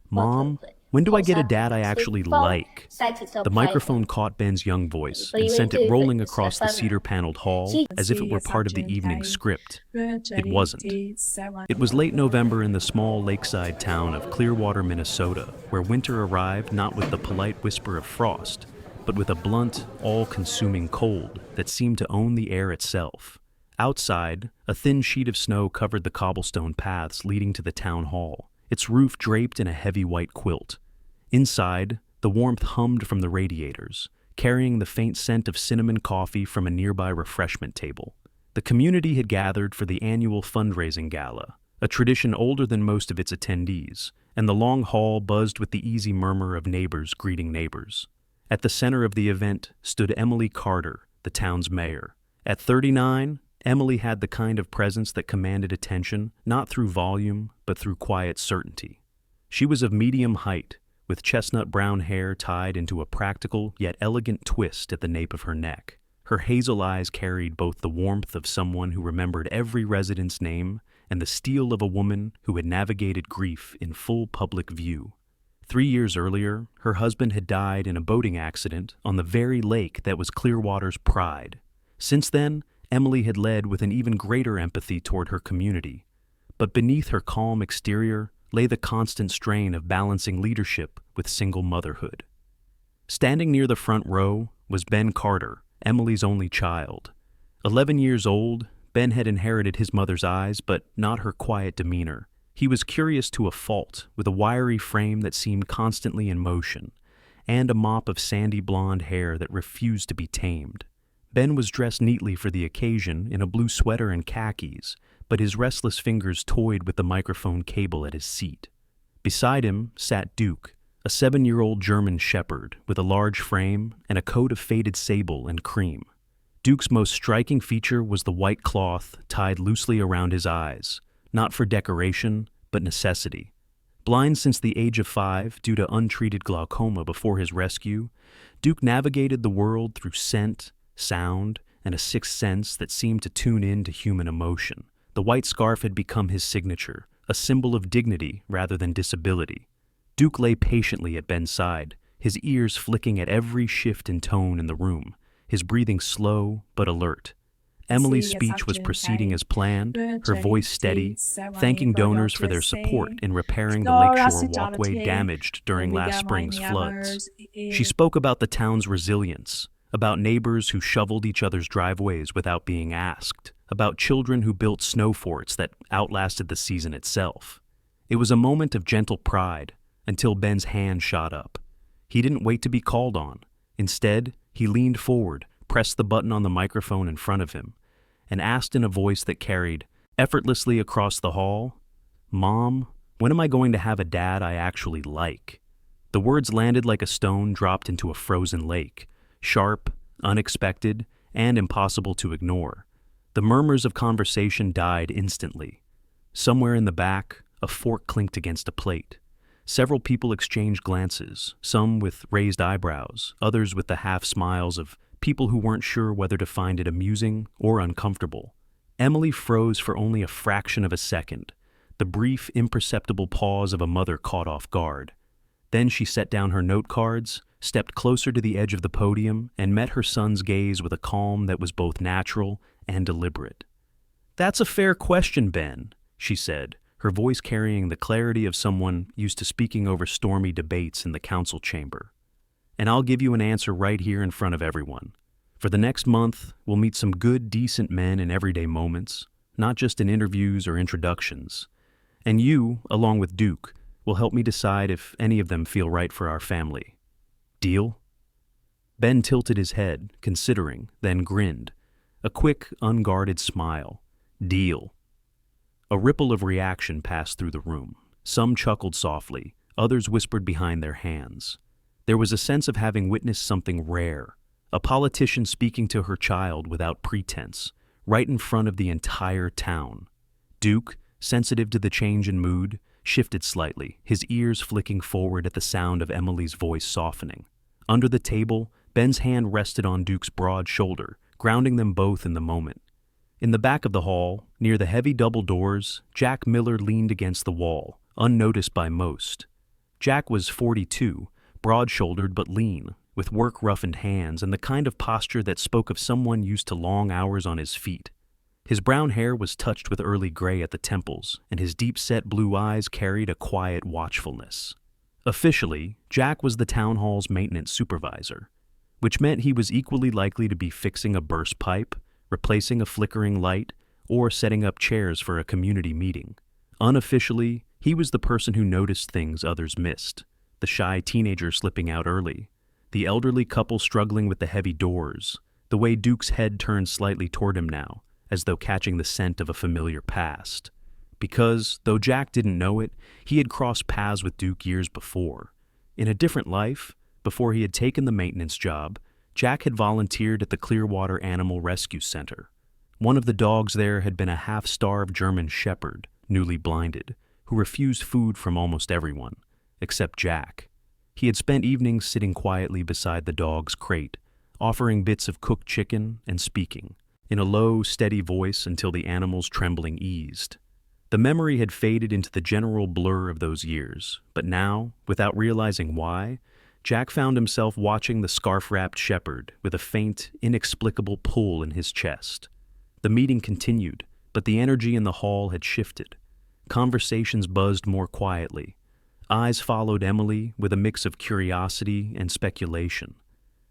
Mom, when do I get a dad I actually like? The microphone caught Ben's young voice and sent it rolling across the cedar-paneled hall as if it were part of the evening script. It wasn't. It was late November in the small lakeside town of Clearwater, Minnesota, where winter arrived not with the polite whisper of frost, but with a blunt, all-consuming cold that seemed to own the air itself. Outside, a thin sheet of snow covered the cobblestone paths leading to the town hall, its roof draped in a heavy white quilt. Inside, the warmth hummed from the radiators, carrying the faint scent of cinnamon coffee from a nearby refreshment table. The community had gathered for the annual fundraising gala, a tradition older than most of its attendees, and the long hall buzzed with the easy murmur of neighbors greeting neighbors. At the center of the event stood Emily Carter, the town's mayor. At 39, Emily had the kind of presence that commanded attention, not through volume, but through quiet certainty. She was of medium height, with chestnut brown hair tied into a practical yet elegant twist at the nape of her neck. Her hazel eyes carried both the warmth of someone who remembered every resident's name and the steel of a woman who had navigated grief in full public view. 3 years earlier, her husband had died in a boating accident on the very lake that was Clearwater's pride. Since then, Emily had led with an even greater empathy toward her community. But beneath her calm exterior lay the constant strain of balancing leadership with single motherhood. Standing near the front row was Ben Carter, Emily's only child. 11 years old, Ben had inherited his mother's eyes, but not her quiet demeanor. He was curious to a fault, with a wiry frame that seemed constantly in motion, and a mop of sandy blonde hair that refused to be tamed. Ben was dressed neatly for the occasion in a blue sweater and khakis, but his restless fingers toyed with the microphone cable at his seat. Beside him sat Duke, a 7-year-old German shepherd with a large frame and a coat of faded sable and cream. Duke's most striking feature was the white cloth tied loosely around his eyes, not for decoration, but necessity. Blind since the age of 5 due to untreated glaucoma before his rescue, Duke navigated the world through scent, sound, and a sixth sense that seemed to tune in to human emotion. The white scarf had become his signature, a symbol of dignity rather than disability. Duke lay patiently at Ben's side, his ears flicking at every shift in tone in the room, his breathing slow but alert. Emily's speech was proceeding as planned, her voice steady, thanking donors for their support in repairing the lakeshore walkway damaged during last spring's floods. She spoke about the town's resilience, about neighbors who shoveled each other's driveways without being asked, about children who built snow forts that outlasted the season itself. It was a moment of gentle pride until Ben's hand shot up. He didn't wait to be called on. Instead, he leaned forward, pressed the button on the microphone in front of him, and asked in a voice that carried effortlessly across the hall, "Mom, when am I going to have a dad I actually like?" The words landed like a stone dropped into a frozen lake, sharp, unexpected, and impossible to ignore. The murmurs of conversation died instantly. Somewhere in the back, a fork clinked against a plate. Several people exchanged glances, some with raised eyebrows, others with the half-smiles of people who weren't sure whether to find it amusing or uncomfortable. Emily froze for only a fraction of a second, the brief, imperceptible pause of a mother caught off guard. Then she set down her note cards, stepped closer to the edge of the podium, and met her son's gaze with a calm that was both natural and deliberate. "That's a fair question, Ben," she said, her voice carrying the clarity of someone used to speaking over stormy debates in the council chamber. "And I'll give you an answer right here in front of everyone. For the next month, we'll meet some good, decent men in everyday moments, not just in interviews or introductions. And you, along with Duke, will help me decide if any of them feel right for our family. Deal?" Ben tilted his head, considering, then grinned. A quick, unguarded smile. Deal. A ripple of reaction passed through the room. Some chuckled softly, others whispered behind their hands. There was a sense of having witnessed something rare, a politician speaking to her child without pretense, right in front of the entire town. Duke, sensitive to the change in mood, shifted slightly, his ears flicking forward at the sound of Emily's voice softening. Under the table, Ben's hand rested on Duke's broad shoulder, grounding them both in the moment. In the back of the hall, near the heavy double doors, Jack Miller leaned against the wall, unnoticed by most. Jack was 42, broad-shouldered but lean, with work-roughened hands and the kind of posture that spoke of someone used to long hours on his feet. His brown hair was touched with early gray at the temples, and his deep-set blue eyes carried a quiet watchfulness. Officially, Jack was the town hall's maintenance supervisor, which meant he was equally likely to be fixing a burst pipe, replacing a flickering light, or setting up chairs for a community meeting. Unofficially, he was the person who noticed things others missed: the shy teenager slipping out early, the elderly couple struggling with the heavy doors, the way Duke's head turned slightly toward him now, as though catching the scent of a familiar past. Because, though Jack didn't know it, he had crossed paths with Duke years before. In a different life, before he had taken the maintenance job, Jack had volunteered at the Clearwater Animal Rescue Center. One of the dogs there had been a half-starved German shepherd, newly blinded, who refused food from almost everyone, except Jack. He had spent evenings sitting quietly beside the dog's crate, offering bits of cooked chicken and speaking, in a low, steady voice until the animal's trembling eased. The memory had faded into the general blur of those years, but now, without realizing why, Jack found himself watching the scarf-wrapped shepherd with a faint, inexplicable pull in his chest. The meeting continued, but the energy in the hall had shifted. Conversations buzzed more quietly. Eyes followed Emily with a mix of curiosity and speculation.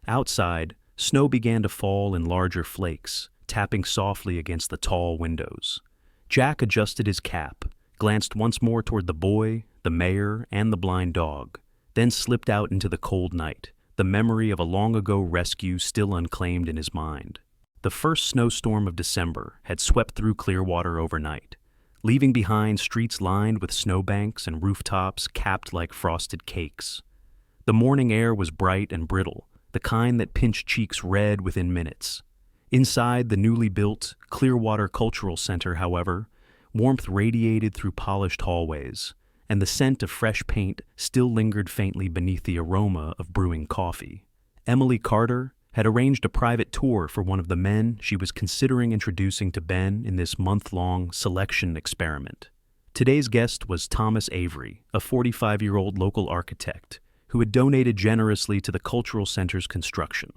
Outside, snow began to fall in larger flakes, tapping softly against the tall windows. Jack adjusted his cap, glanced once more toward the boy, the mayor, and the blind dog, then slipped out into the cold night, the memory of a long-ago rescue still unclaimed in his mind. The first snowstorm of December had swept through Clearwater overnight, leaving behind streets lined with snowbanks and rooftops capped like frosted cakes. The morning air was bright and brittle, the kind that pinched cheeks red within minutes. Inside the newly built Clearwater Cultural Center, however, warmth radiated through polished hallways, and the scent of fresh paint still lingered faintly beneath the aroma of brewing coffee. Emily Carter had arranged a private tour for one of the men she was considering introducing to Ben in this month-long selection experiment. Today's guest was Thomas Avery, a 45-year-old local architect who had donated generously to the Cultural Center's construction.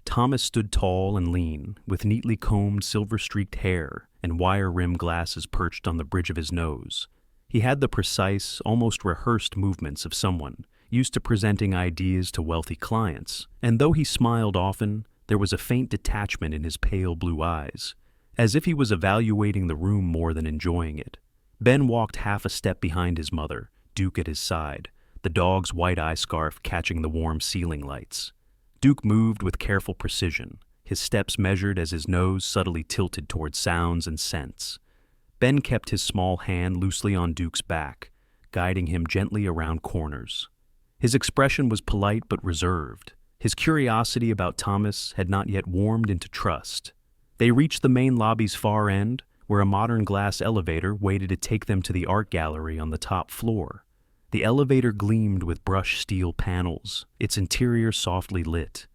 Thomas stood tall and lean, with neatly combed silver-streaked hair and wire-rimmed glasses perched on the bridge of his nose. He had the precise, almost rehearsed movements of someone used to presenting ideas to wealthy clients, and though he smiled often, there was a faint detachment in his pale blue eyes, as if he was evaluating the room more than enjoying it. Ben walked half a step behind his mother, Duke at his side, the dog's white eye scarf catching the warm ceiling lights. Duke moved with careful precision, his steps measured as his nose subtly tilted toward sounds and scents. Ben kept his small hand loosely on Duke's back, guiding him gently around corners. His expression was polite but reserved. His curiosity about Thomas had not yet warmed into trust. They reached the main lobby's far end, where a modern glass elevator waited to take them to the art gallery on the top floor. The elevator gleamed with brushed steel panels, its interior softly lit.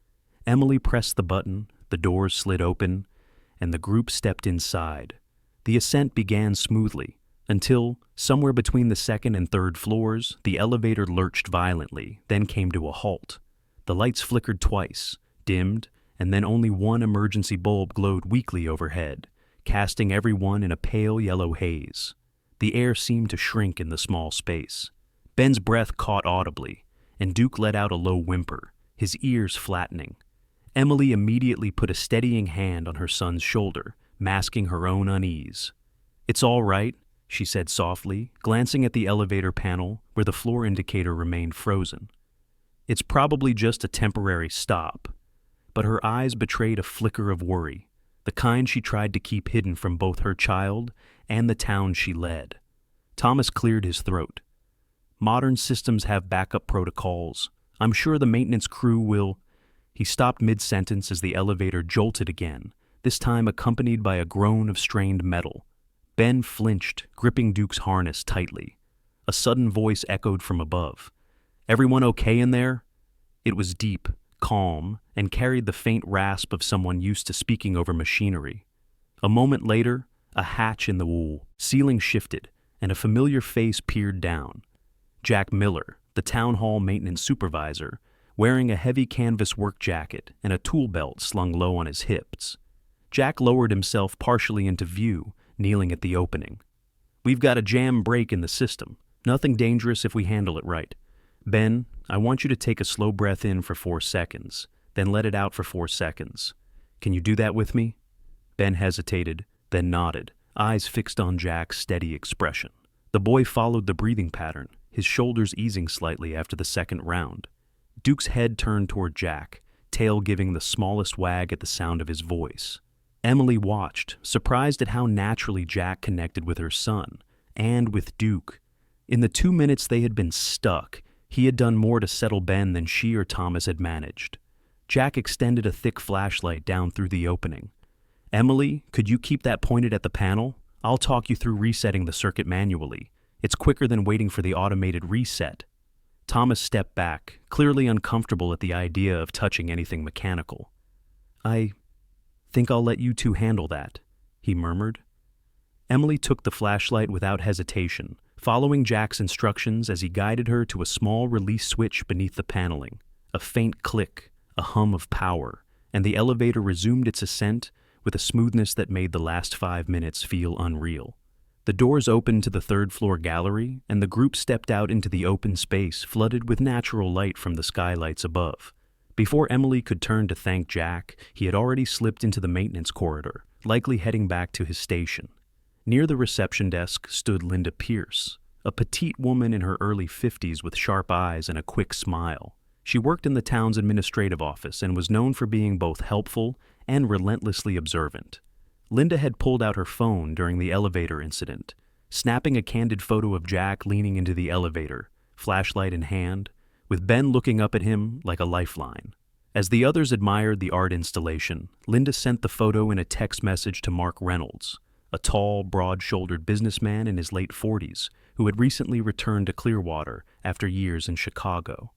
Emily pressed the button, the doors slid open, and the group stepped inside. The ascent began smoothly, until, somewhere between the second and third floors, the elevator lurched violently, then came to a halt. The lights flickered twice, dimmed, and then only one emergency bulb glowed weakly overhead, casting everyone in a pale yellow haze. The air seemed to shrink in the small space. Ben's breath caught audibly, and Duke let out a low whimper, his ears flattening. Emily immediately put a steadying hand on her son's shoulder, masking her own unease. "It's all right," she said softly, glancing at the elevator panel where the floor indicator remained frozen. "It's probably just a temporary stop." But her eyes betrayed a flicker of worry, the kind she tried to keep hidden from both her child and the town she led. Thomas cleared his throat. "Modern systems have backup protocols. I'm sure the maintenance crew will—" He stopped mid-sentence as the elevator jolted again, this time accompanied by a groan of strained metal. Ben flinched, gripping Duke's harness tightly. A sudden voice echoed from above. "Everyone okay in there?" It was deep, calm, and carried the faint rasp of someone used to speaking over machinery. A moment later, a hatch in the wool ceiling shifted, and a familiar face peered down. Jack Miller, the town hall maintenance supervisor, wearing a heavy canvas work jacket and a tool belt slung low on his hips. Jack lowered himself partially into view, kneeling at the opening. "We've got a jam break in the system. Nothing dangerous if we handle it right. Ben, I want you to take a slow breath in for 4 seconds, then let it out for 4 seconds. Can you do that with me?" Ben hesitated, then nodded, eyes fixed on Jack's steady expression. The boy followed the breathing pattern, his shoulders easing slightly after the second round. Duke's head turned toward Jack, tail giving the smallest wag at the sound of his voice. Emily watched, surprised at how naturally Jack connected with her son, and with Duke. In the 2 minutes they had been stuck, he had done more to settle Ben than she or Thomas had managed. Jack extended a thick flashlight down through the opening. "Emily, could you keep that pointed at the panel? I'll talk you through resetting the circuit manually. It's quicker than waiting for the automated reset." Thomas stepped back, clearly uncomfortable at the idea of touching anything mechanical. "I think I'll let you two handle that," he murmured. Emily took the flashlight without hesitation, following Jack's instructions as he guided her to a small release switch beneath the paneling. A faint click, a hum of power, and the elevator resumed its ascent with a smoothness that made the last 5 minutes feel unreal. The doors opened to the third-floor gallery, and the group stepped out into the open space flooded with natural light from the skylights above. Before Emily could turn to thank Jack, he had already slipped into the maintenance corridor, likely heading back to his station. Near the reception desk stood Linda Pierce, a petite woman in her early 50s with sharp eyes and a quick smile. She worked in the town's administrative office and was known for being both helpful and relentlessly observant. Linda had pulled out her phone during the elevator incident, snapping a candid photo of Jack leaning into the elevator, flashlight in hand, with Ben looking up at him like a lifeline. As the others admired the art installation, Linda sent the photo in a text message to Mark Reynolds, a tall, broad-shouldered businessman in his late 40s who had recently returned to Clearwater after years in Chicago.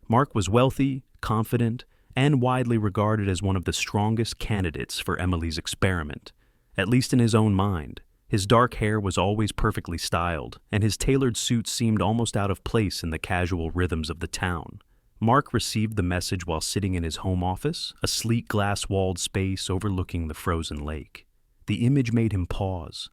Mark was wealthy, confident, and widely regarded as one of the strongest candidates for Emily's experiment, at least in his own mind. His dark hair was always perfectly styled, and his tailored suit seemed almost out of place in the casual rhythms of the town. Mark received the message while sitting in his home office, a sleek glass-walled space overlooking the frozen lake. The image made him pause.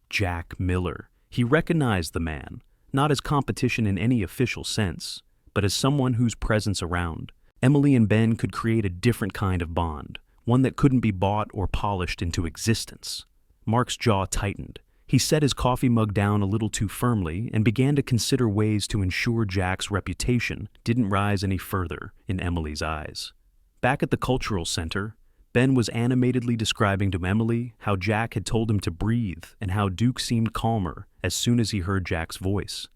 Jack Miller. He recognized the man, not as competition in any official sense, but as someone whose presence around Emily and Ben could create a different kind of bond, one that couldn't be bought or polished into existence. Mark's jaw tightened. He set his coffee mug down a little too firmly and began to consider ways to ensure Jack's reputation didn't rise any further in Emily's eyes. Back at the cultural center, Ben was animatedly describing to Emily how Jack had told him to breathe and how Duke seemed calmer as soon as he heard Jack's voice.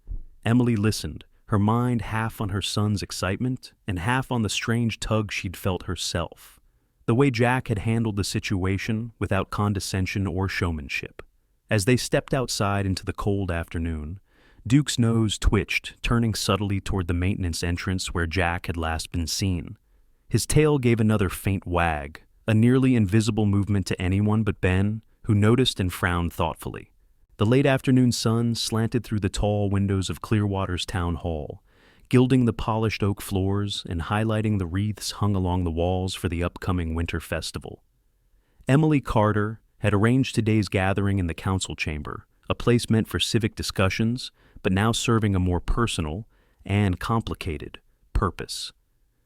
Emily listened, her mind half on her son's excitement and half on the strange tug she'd felt herself. The way Jack had handled the situation without condescension or showmanship. As they stepped outside into the cold afternoon, Duke's nose twitched, turning subtly toward the maintenance entrance where Jack had last been seen. His tail gave another faint wag, a nearly invisible movement to anyone but Ben, who noticed and frowned thoughtfully. The late afternoon sun slanted through the tall windows of Clearwater's town hall, gilding the polished oak floors and highlighting the wreaths hung along the walls for the upcoming winter festival. Emily Carter had arranged today's gathering in the council chamber, a place meant for civic discussions, but now serving a more personal and complicated purpose.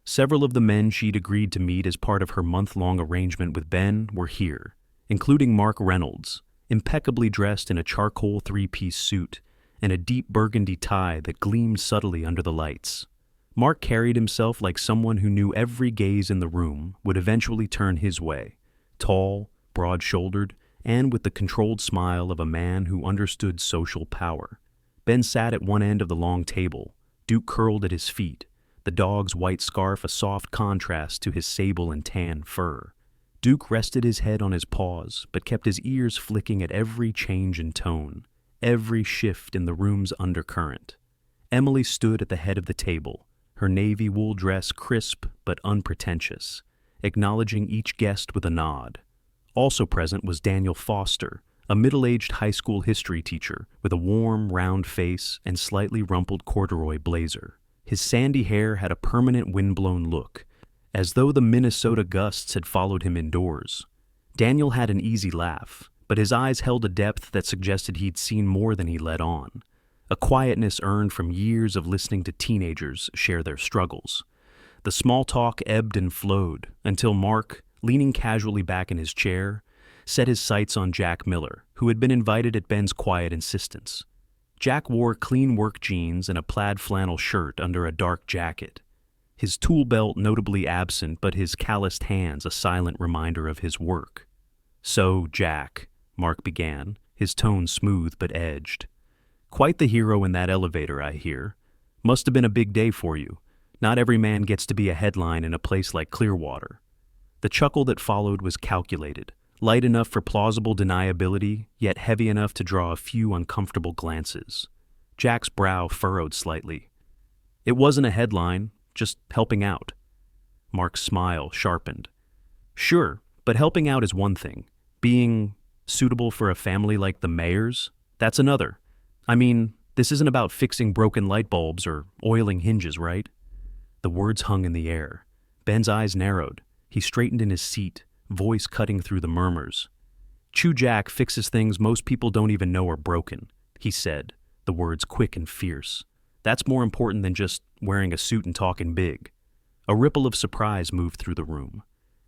Several of the men she'd agreed to meet as part of her month-long arrangement with Ben were here, including Mark Reynolds, impeccably dressed in a charcoal 3-piece suit and a deep burgundy tie that gleamed subtly under the lights. Mark carried himself like someone who knew every gaze in the room would eventually turn his way, tall, broad-shouldered, and with the controlled smile of a man who understood social power. Ben sat at one end of the long table, Duke curled at his feet, the dog's white scarf a soft contrast to his sable and tan fur. Duke rested his head on his paws, but kept his ears flicking at every change in tone, every shift in the room's undercurrent. Emily stood at the head of the table, her navy wool dress crisp but unpretentious, acknowledging each guest with a nod. Also present was Daniel Foster, a middle-aged high school history teacher with a warm, round face and slightly rumpled corduroy blazer. His sandy hair had a permanent windblown look, as though the Minnesota gusts had followed him indoors. Daniel had an easy laugh, but his eyes held a depth that suggested he'd seen more than he let on, a quietness earned from years of listening to teenagers share their struggles. The small talk ebbed and flowed until Mark, leaning casually back in his chair, set his sights on Jack Miller, who had been invited at Ben's quiet insistence. Jack wore clean work jeans and a plaid flannel shirt under a dark jacket, his tool belt notably absent but his calloused hands a silent reminder of his work. "So, Jack," Mark began, his tone smooth but edged. "Quite the hero in that elevator, I hear. Must have been a big day for you. Not every man gets to be a headline in a place like Clearwater." The chuckle that followed was calculated, light enough for plausible deniability, yet heavy enough to draw a few uncomfortable glances. Jack's brow furrowed slightly. "It wasn't a headline, just helping out." Mark's smile sharpened. "Sure, but helping out is one thing. Being suitable for a family like the mayor's, that's another. I mean, this isn't about fixing broken light bulbs or oiling hinges, right?" The words hung in the air. Ben's eyes narrowed. He straightened in his seat, voice cutting through the murmurs. "Chew Jack fixes things most people don't even know are broken," he said, the words quick and fierce. "That's more important than just wearing a suit and talking big." A ripple of surprise moved through the room.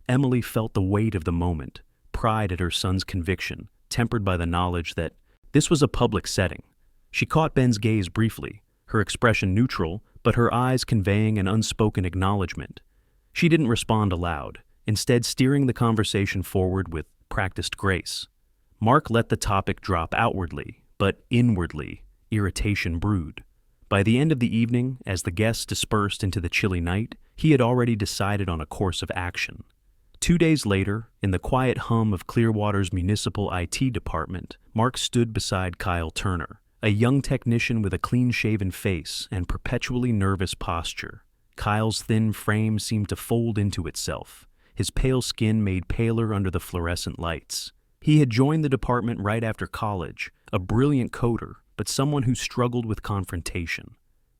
Emily felt the weight of the moment, pride at her son's conviction, tempered by the knowledge that this was a public setting. She caught Ben's gaze briefly, her expression neutral, but her eyes conveying an unspoken acknowledgement. She didn't respond aloud, instead steering the conversation forward with practiced grace. Mark let the topic drop outwardly, but inwardly, irritation brewed. By the end of the evening, as the guests dispersed into the chilly night, he had already decided on a course of action. 2 days later, in the quiet hum of Clearwater's municipal IT department, Mark stood beside Kyle Turner, a young technician with a clean-shaven face and perpetually nervous posture. Kyle's thin frame seemed to fold into itself, his pale skin made paler under the fluorescent lights. He had joined the department right after college, a brilliant coder, but someone who struggled with confrontation.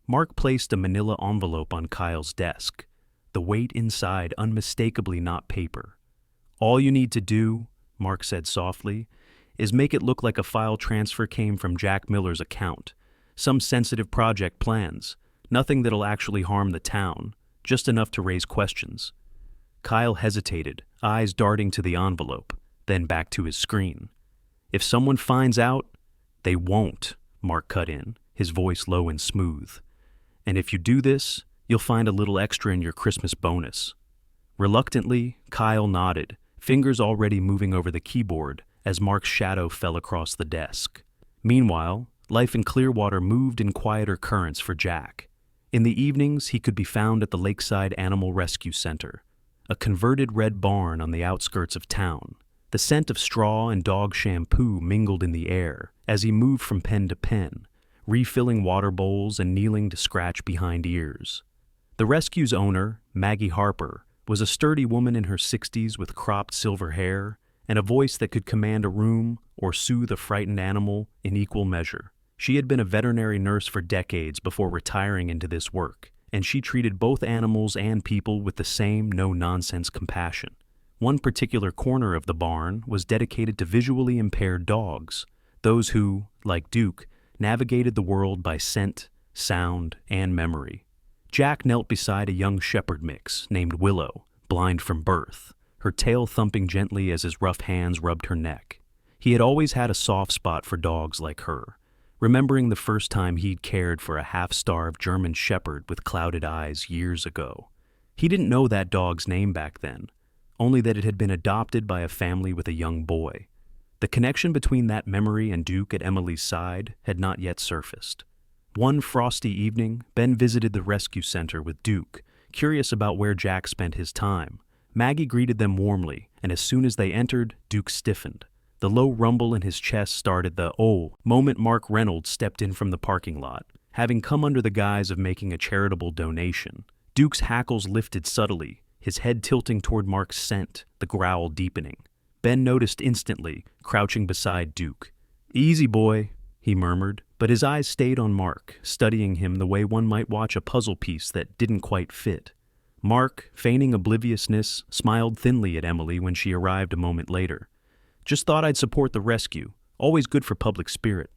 Mark placed a manila envelope on Kyle's desk, the weight inside unmistakably not paper. "All you need to do," Mark said softly, "is make it look like a file transfer came from Jack Miller's account. Some sensitive project plans. Nothing that'll actually harm the town, just enough to raise questions." Kyle hesitated, eyes darting to the envelope, then back to his screen. "If someone finds out, they won't," Mark cut in, his voice low and smooth. "And if you do this, you'll find a little extra in your Christmas bonus." Reluctantly, Kyle nodded, fingers already moving over the keyboard as Mark's shadow fell across the desk. Meanwhile, life in Clearwater moved in quieter currents for Jack. In the evenings, he could be found at the Lakeside Animal Rescue Center, a converted red barn on the outskirts of town. The scent of straw and dog shampoo mingled in the air as he moved from pen to pen, refilling water bowls and kneeling to scratch behind ears. The rescue's owner, Maggie Harper, was a sturdy woman in her 60s with cropped silver hair and a voice that could command a room or soothe a frightened animal in equal measure. She had been a veterinary nurse for decades before retiring into this work, and she treated both animals and people with the same no-nonsense compassion. One particular corner of the barn was dedicated to visually impaired dogs, those who, like Duke, navigated the world by scent, sound, and memory. Jack knelt beside a young shepherd mix named Willow, blind from birth, her tail thumping gently as his rough hands rubbed her neck. He had always had a soft spot for dogs like her, remembering the first time he'd cared for a half-starved German shepherd with clouded eyes years ago. He didn't know that dog's name back then, only that it had been adopted by a family with a young boy. The connection between that memory and Duke at Emily's side had not yet surfaced. One frosty evening, Ben visited the rescue center with Duke, curious about where Jack spent his time. Maggie greeted them warmly, and as soon as they entered, Duke stiffened. The low rumble in his chest started the "oh" moment Mark Reynolds stepped in from the parking lot, having come under the guise of making a charitable donation. Duke's hackles lifted subtly, his head tilting toward Mark's scent, the growl deepening. Ben noticed instantly, crouching beside Duke. "Easy, boy," he murmured, But his eyes stayed on Mark, studying him the way one might watch a puzzle piece that didn't quite fit. Mark, feigning obliviousness, smiled thinly at Emily when she arrived a moment later. "Just thought I'd support the rescue. Always good for public spirit."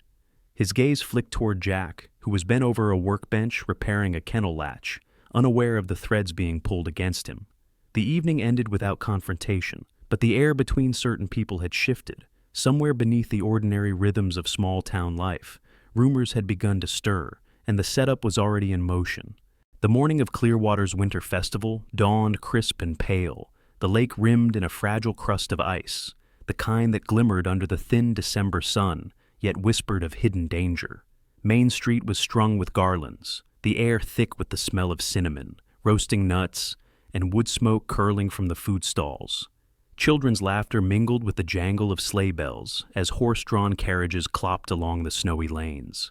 His gaze flicked toward Jack, who was bent over a workbench repairing a kennel latch, unaware of the threads being pulled against him. The evening ended without confrontation, but the air between certain people had shifted. Somewhere beneath the ordinary rhythms of small-town life, rumors had begun to stir, and the setup was already in motion. The morning of Clearwater's winter festival dawned crisp and pale, the lake rimmed in a fragile crust of ice, the kind that glimmered under the thin December sun, yet whispered of hidden danger. Main Street was strung with garlands, the air thick with the smell of cinnamon, roasting nuts, and wood smoke curling from the food stalls. Children's laughter mingled with the jangle of sleigh bells as horse-drawn carriages clopped along the snowy lanes.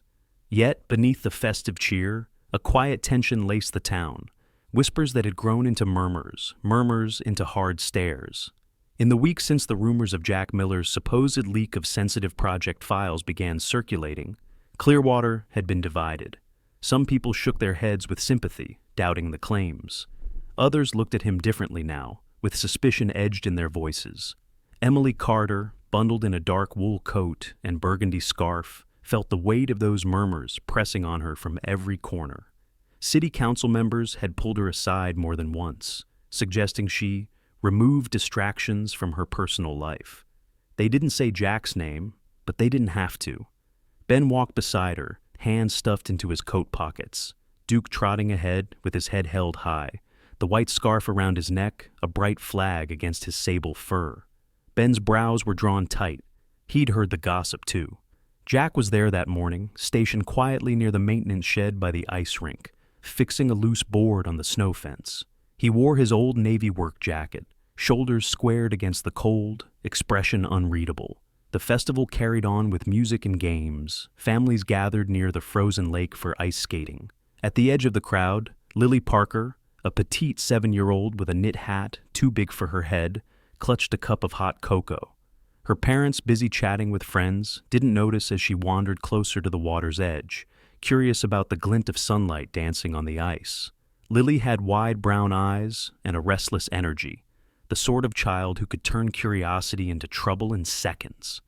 Yet, beneath the festive cheer, a quiet tension laced the town, whispers that had grown into murmurs, murmurs into hard stares. In the weeks since the rumors of Jack Miller's supposed leak of sensitive project files began circulating, Clearwater had been divided. Some people shook their heads with sympathy, doubting the claims. Others looked at him differently now, with suspicion edged in their voices. Emily Carter, bundled in a dark wool coat and burgundy scarf, felt the weight of those murmurs pressing on her from every corner. City council members had pulled her aside more than once, suggesting she remove distractions from her personal life. They didn't say Jack's name, but they didn't have to. Ben walked beside her, hands stuffed into his coat pockets, Duke trotting ahead with his head held high, the white scarf around his neck a bright flag against his sable fur. Ben's brows were drawn tight. He'd heard the gossip, too. Jack was there that morning, stationed quietly near the maintenance shed by the ice rink, fixing a loose board on the snow fence. He wore his old Navy work jacket, shoulders squared against the cold, expression unreadable. The festival carried on with music and games. Families gathered near the frozen lake for ice skating. At the edge of the crowd, Lily Parker, a petite 7-year-old with a knit hat too big for her head, clutched a cup of hot cocoa. Her parents, busy chatting with friends, didn't notice as she wandered closer to the water's edge, curious about the glint of sunlight dancing on the ice. Lily had wide brown eyes and a restless energy, the sort of child who could turn curiosity into trouble in seconds.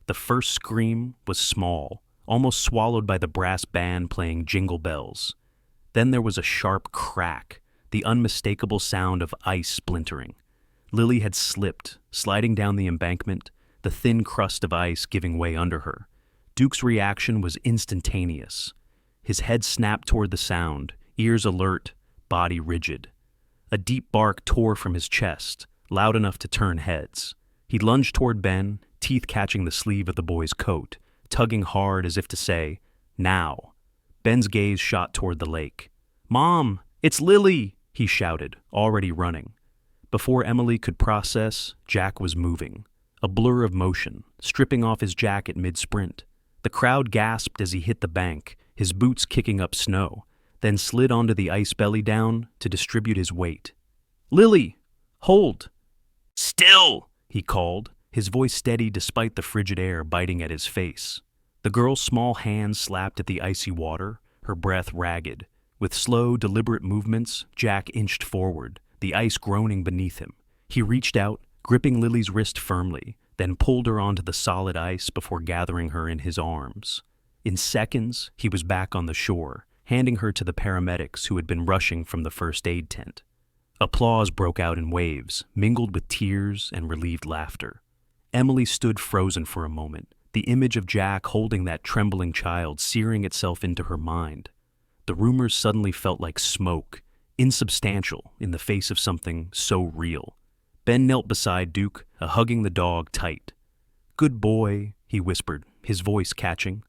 The first scream was small, almost swallowed by the brass band playing Jingle Bells. Then there was a sharp crack, the unmistakable sound of ice splintering. Lily had slipped, sliding down the embankment, the thin crust of ice giving way under her. Duke's reaction was instantaneous. His head snapped toward the sound, ears alert, body rigid. A deep bark tore from his chest, loud enough to turn heads. He lunged toward Ben, teeth catching the sleeve of the boy's coat, tugging hard as if to say, "Now." Ben's gaze shot toward the lake. "Mom, it's Lily!" he shouted, already running. Before Emily could process, Jack was moving. A blur of motion, stripping off his jacket mid-sprint. The crowd gasped as he hit the bank, his boots kicking up snow, then slid onto the ice belly down to distribute his weight. "Lily! Hold!" "Still!" he called, his voice steady despite the frigid air biting at his face. The girl's small hands slapped at the icy water, her breath ragged. With slow, deliberate movements, Jack inched forward, the ice groaning beneath him. He reached out, gripping Lily's wrist firmly, then pulled her onto the solid ice before gathering her in his arms. In seconds, he was back on the shore, handing her to the paramedics who had been rushing from the first aid tent. Applause broke out in waves, mingled with tears and relieved laughter. Emily stood frozen for a moment, the image of Jack holding that trembling child searing itself into her mind. The rumors suddenly felt like smoke, insubstantial in the face of something so real. Ben knelt beside Duke, hugging the dog tight. "Good boy," he whispered, his voice catching.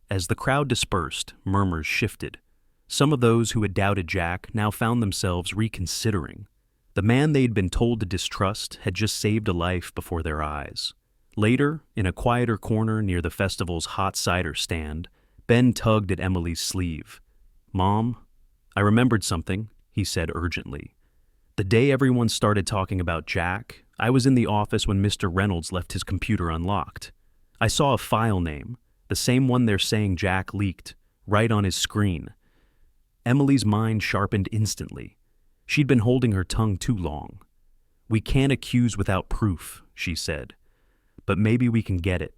As the crowd dispersed, murmurs shifted. Some of those who had doubted Jack now found themselves reconsidering. The man they'd been told to distrust had just saved a life before their eyes. Later, in a quieter corner near the festival's hot cider stand, Ben tugged at Emily's sleeve. "Mom, I remembered something," he said urgently. "The day everyone started talking about Jack, I was in the office when Mr. Reynolds left his computer unlocked. I saw a file name, The same one they're saying Jack leaked, right on his screen. Emily's mind sharpened instantly. She'd been holding her tongue too long. "We can't accuse without proof," she said. "But maybe we can get it."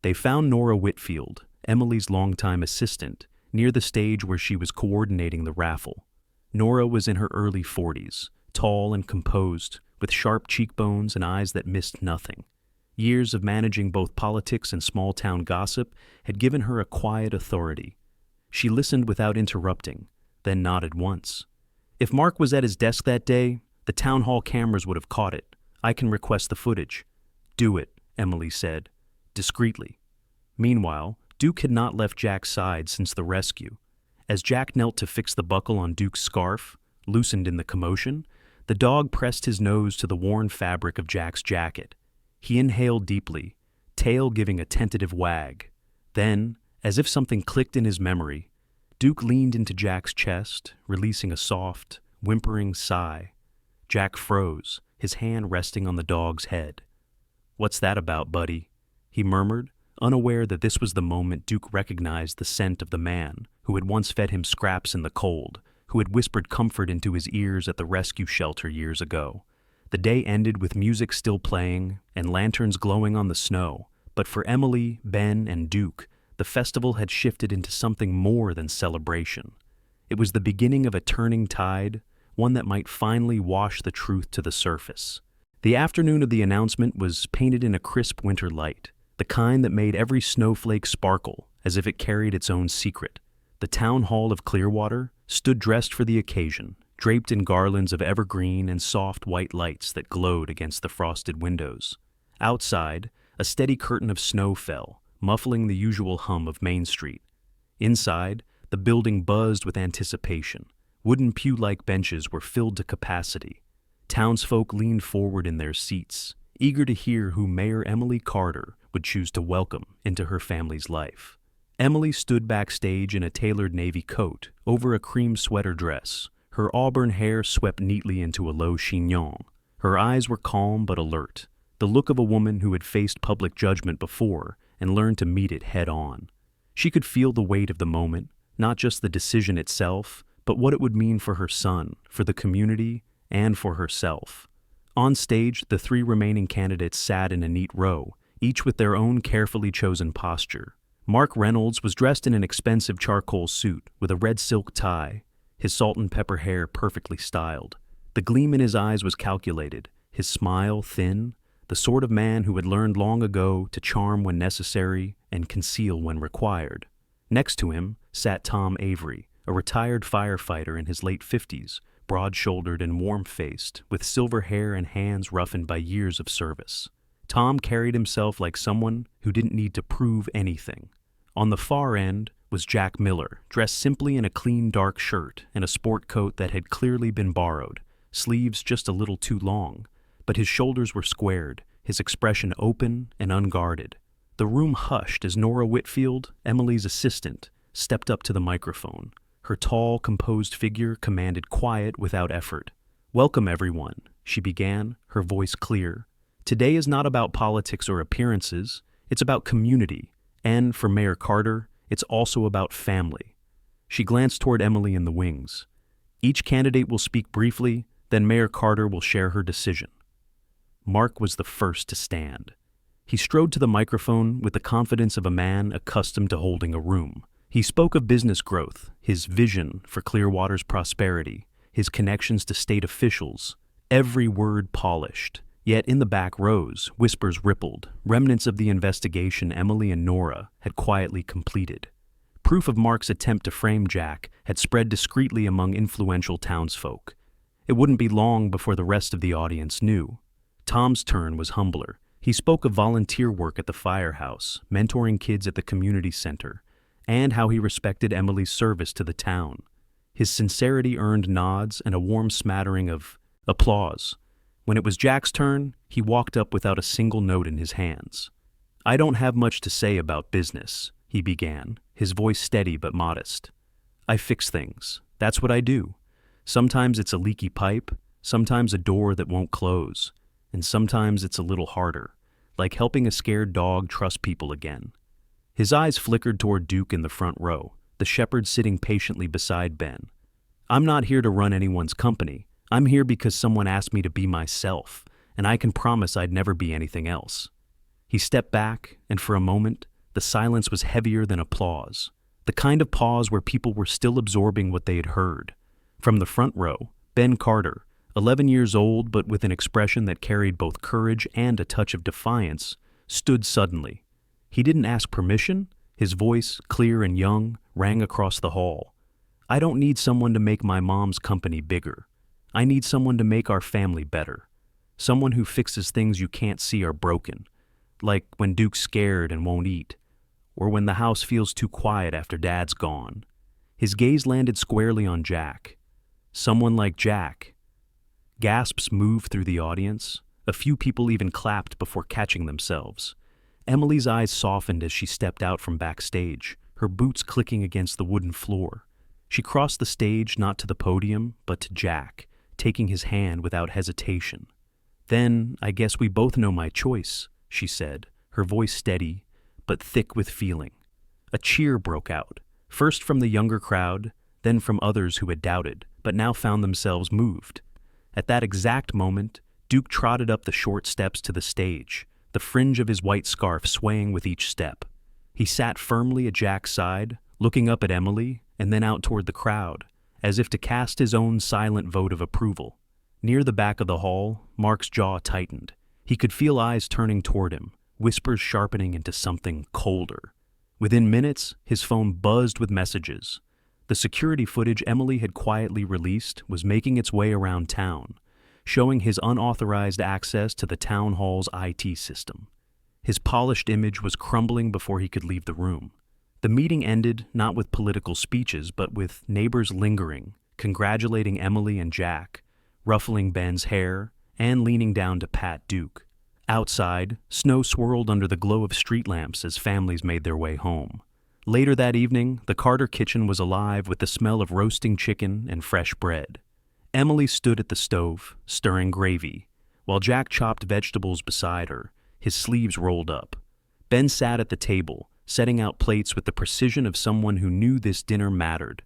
They found Nora Whitfield, Emily's longtime assistant, near the stage where she was coordinating the raffle. Nora was in her early 40s, tall and composed, with sharp cheekbones and eyes that missed nothing. Years of managing both politics and small-town gossip had given her a quiet authority. She listened without interrupting, then nodded once. "If Mark was at his desk that day, the town hall cameras would have caught it. I can request the footage." "Do it," Emily said, discreetly. Meanwhile, Duke had not left Jack's side since the rescue. As Jack knelt to fix the buckle on Duke's scarf, loosened in the commotion, the dog pressed his nose to the worn fabric of Jack's jacket. He inhaled deeply, tail giving a tentative wag. Then, as if something clicked in his memory, Duke leaned into Jack's chest, releasing a soft, whimpering sigh. Jack froze, his hand resting on the dog's head. "What's that about, buddy?" he murmured, unaware that this was the moment Duke recognized the scent of the man who had once fed him scraps in the cold, who had whispered comfort into his ears at the rescue shelter years ago. The day ended with music still playing and lanterns glowing on the snow, but for Emily, Ben, and Duke, the festival had shifted into something more than celebration. It was the beginning of a turning tide, one that might finally wash the truth to the surface. The afternoon of the announcement was painted in a crisp winter light, the kind that made every snowflake sparkle as if it carried its own secret. The town hall of Clearwater stood dressed for the occasion, draped in garlands of evergreen and soft white lights that glowed against the frosted windows. Outside, a steady curtain of snow fell, muffling the usual hum of Main Street. Inside, the building buzzed with anticipation. Wooden pew-like benches were filled to capacity. Townsfolk leaned forward in their seats, eager to hear who Mayor Emily Carter would choose to welcome into her family's life. Emily stood backstage in a tailored navy coat over a cream sweater dress, her auburn hair swept neatly into a low chignon. Her eyes were calm but alert, the look of a woman who had faced public judgment before and learned to meet it head-on. She could feel the weight of the moment, not just the decision itself, but what it would mean for her son, for the community, and for herself. On stage, the three remaining candidates sat in a neat row, each with their own carefully chosen posture. Mark Reynolds was dressed in an expensive charcoal suit with a red silk tie, his salt and pepper hair perfectly styled. The gleam in his eyes was calculated, his smile thin, the sort of man who had learned long ago to charm when necessary and conceal when required. Next to him sat Tom Avery, a retired firefighter in his late 50s, broad-shouldered and warm-faced, with silver hair and hands roughened by years of service. Tom carried himself like someone who didn't need to prove anything. On the far end was Jack Miller, dressed simply in a clean dark shirt and a sport coat that had clearly been borrowed, sleeves just a little too long, but his shoulders were squared, his expression open and unguarded. The room hushed as Nora Whitfield, Emily's assistant, stepped up to the microphone. Her tall, composed figure commanded quiet without effort. "Welcome, everyone," she began, her voice clear. "Today is not about politics or appearances. It's about community. And for Mayor Carter, it's also about family." She glanced toward Emily in the wings. "Each candidate will speak briefly, then Mayor Carter will share her decision." Mark was the first to stand. He strode to the microphone with the confidence of a man accustomed to holding a room. He spoke of business growth, his vision for Clearwater's prosperity, his connections to state officials, every word polished. Yet in the back rows, whispers rippled, remnants of the investigation Emily and Nora had quietly completed. Proof of Mark's attempt to frame Jack had spread discreetly among influential townsfolk. It wouldn't be long before the rest of the audience knew. Tom's turn was humbler. He spoke of volunteer work at the firehouse, mentoring kids at the community center, and how he respected Emily's service to the town. His sincerity earned nods and a warm smattering of applause. When it was Jack's turn, he walked up without a single note in his hands. "I don't have much to say about business," he began, his voice steady but modest. "I fix things. That's what I do. Sometimes it's a leaky pipe, sometimes a door that won't close, and sometimes it's a little harder, like helping a scared dog trust people again. His eyes flickered toward Duke in the front row, the shepherd sitting patiently beside Ben. "I'm not here to run anyone's company. I'm here because someone asked me to be myself, and I can promise I'd never be anything else." He stepped back, and for a moment, the silence was heavier than applause, the kind of pause where people were still absorbing what they had heard. From the front row, Ben Carter, 11 years old but with an expression that carried both courage and a touch of defiance, stood suddenly. He didn't ask permission. His voice, clear and young, rang across the hall. "I don't need someone to make my mom's company bigger. I need someone to make our family better. Someone who fixes things you can't see are broken, like when Duke's scared and won't eat, or when the house feels too quiet after Dad's gone." His gaze landed squarely on Jack. Someone like Jack. Gasps moved through the audience. A few people even clapped before catching themselves. Emily's eyes softened as she stepped out from backstage, her boots clicking against the wooden floor. She crossed the stage not to the podium, but to Jack, taking his hand without hesitation. "Then, I guess we both know my choice," she said, her voice steady, but thick with feeling. A cheer broke out, first from the younger crowd, then from others who had doubted, but now found themselves moved. At that exact moment, Duke trotted up the short steps to the stage, the fringe of his white scarf swaying with each step. He sat firmly at Jack's side, looking up at Emily and then out toward the crowd, as if to cast his own silent vote of approval. Near the back of the hall, Mark's jaw tightened. He could feel eyes turning toward him, whispers sharpening into something colder. Within minutes, his phone buzzed with messages. The security footage Emily had quietly released was making its way around town, showing his unauthorized access to the town hall's IT system. His polished image was crumbling before he could leave the room. The meeting ended not with political speeches, but with neighbors lingering, congratulating Emily and Jack, ruffling Ben's hair, and leaning down to pat Duke. Outside, snow swirled under the glow of street lamps as families made their way home. Later that evening, the Carter kitchen was alive with the smell of roasting chicken and fresh bread. Emily stood at the stove, stirring gravy, while Jack chopped vegetables beside her, his sleeves rolled up. Ben sat at the table, setting out plates with the precision of someone who knew this dinner mattered.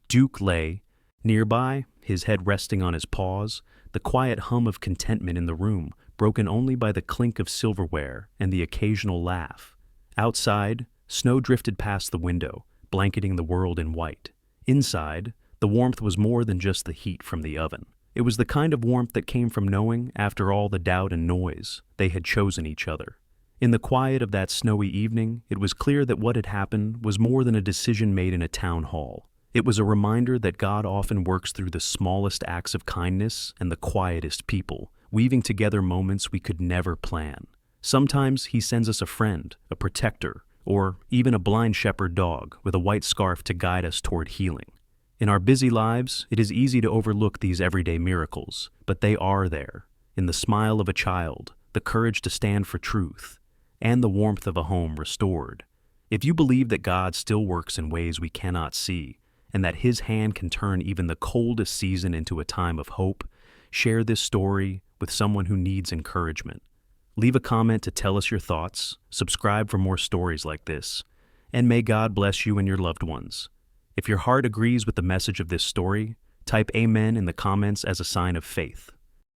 Duke lay nearby, his head resting on his paws, the quiet hum of contentment in the room, broken only by the clink of silverware and the occasional laugh. Outside, snow drifted past the window, blanketing the world in white. Inside, the warmth was more than just the heat from the oven. It was the kind of warmth that came from knowing, after all the doubt and noise, they had chosen each other. In the quiet of that snowy evening, it was clear that what had happened was more than a decision made in a town hall. It was a reminder that God often works through the smallest acts of kindness and the quietest people, weaving together moments we could never plan. Sometimes he sends us a friend, a protector, or even a blind shepherd dog with a white scarf to guide us toward healing. In our busy lives, it is easy to overlook these everyday miracles, but they are there, in the smile of a child, the courage to stand for truth, and the warmth of a home restored. If you believe that God still works in ways we cannot see, and that His hand can turn even the coldest season into a time of hope, share this story with someone who needs encouragement. Leave a comment to tell us your thoughts, subscribe for more stories like this, and may God bless you and your loved ones. If your heart agrees with the message of this story, type Amen in the comments as a sign of faith.